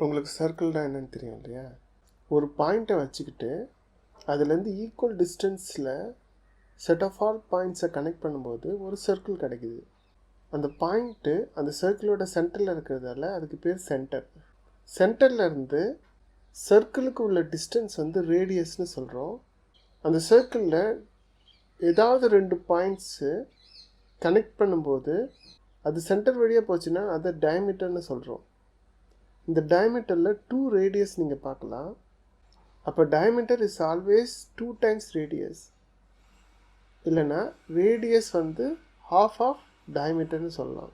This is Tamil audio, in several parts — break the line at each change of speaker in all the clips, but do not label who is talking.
உங்களுக்கு சர்க்கிள்னா என்னன்னு தெரியும் இல்லையா? ஒரு பாயிண்ட்டை வச்சுக்கிட்டு அதுலேருந்து ஈக்குவல் டிஸ்டன்ஸில் செட் ஆஃப் ஆல் பாயிண்ட்ஸை கனெக்ட் பண்ணும்போது ஒரு சர்க்கிள் கிடைக்குது. அந்த பாயிண்ட்டு அந்த சர்க்கிளோட சென்டரில் இருக்கிறதால அதுக்கு பேர் சென்டர். சென்டர்லேருந்து சர்க்கிளுக்கு உள்ள டிஸ்டன்ஸ் வந்து ரேடியஸ்னு சொல்கிறோம். அந்த சர்க்கிளில் ஏதாவது 2 பாயிண்ட்ஸு கனெக்ட் பண்ணும்போது அது சென்டர் வழியாக போச்சுன்னா அதை டயமீட்டர்னு சொல்கிறோம். இந்த டயமீட்டரில் 2 ரேடியஸ் நீங்கள் பார்க்கலாம். அப்போ diameter is always 2 times radius. இல்லைன்னா ரேடியஸ் வந்து half ஆஃப் டயமீட்டர்னு சொல்லலாம்.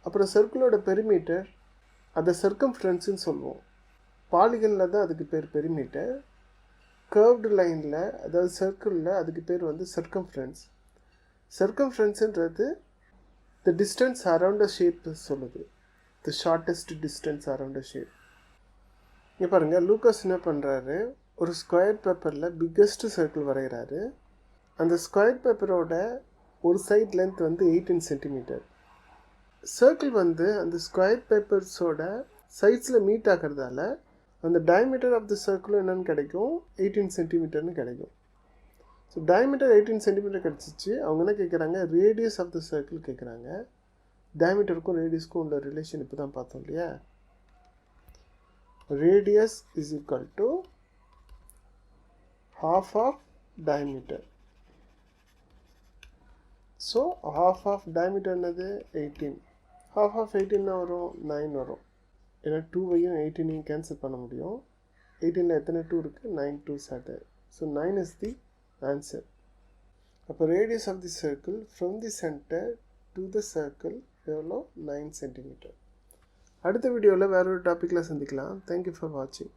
அப்புறம் சர்க்கிளோட பெரிமீட்டர் அதை சர்க்கம்ஃபரன்ஸ்னு சொல்லுவோம். பாலிகனில் தான் அதுக்கு பேர் பெரிமீட்டர். கர்வ்டு லைனில் அதாவது சர்க்கிளில் அதுக்கு பேர் வந்து சர்க்கம்ஃபரன்ஸ். சர்க்கம்ஃபரன்ஸுன்றது the distance around a shape சொல்லுது. The shortest distance around a shape. இங்கே பாருங்கள், லூகாஸ் என்ன பண்ணுறாரு, ஒரு ஸ்கொயர் பேப்பரில் பிக்கஸ்ட் சர்க்கிள் வரைகிறாரு. அந்த ஸ்கொயர் பேப்பரோட ஒரு சைட் லென்த் வந்து 18 சென்டிமீட்டர். சர்க்கிள் வந்து அந்த ஸ்கொயர் பேப்பர்ஸோட சைட்ஸில் மீட் ஆகிறதால அந்த டயமீட்டர் ஆஃப் த சர்க்கிளும் என்னென்னு கிடைக்கும், 18 சென்டிமீட்டர்னு கிடைக்கும். ஸோ டயமீட்டர் 18 சென்டிமீட்டர் கிடச்சிச்சு. அவங்க என்ன கேட்குறாங்க, ரேடியஸ் ஆஃப் த சர்க்கிள் கேட்குறாங்க. டயமீட்டருக்கும் ரேடியஸ்க்கும் உள்ள ரிலேஷன் இப்போ தான் பார்த்தோம் இல்லையா? Radius is equal to half of diameter. So half of diameter என்னது 18. half ஆஃப் 18 வரும் 9 வரும். ஏன்னா 2வையும் 18ஐயும் கேன்சல் பண்ண முடியும். 18ல் எத்தனை 2 இருக்குது, 9 2s are there. So 9 is the answer. அப்போ radius of the circle from the centre to the circle எவ்வளோ, 9 சென்டிமீட்டர். அடுத்த வீடியோவில் வேற ஒரு டாப்பிக்கில் சந்திக்கலாம். தேங்க்யூ ஃபார் வாட்சிங்.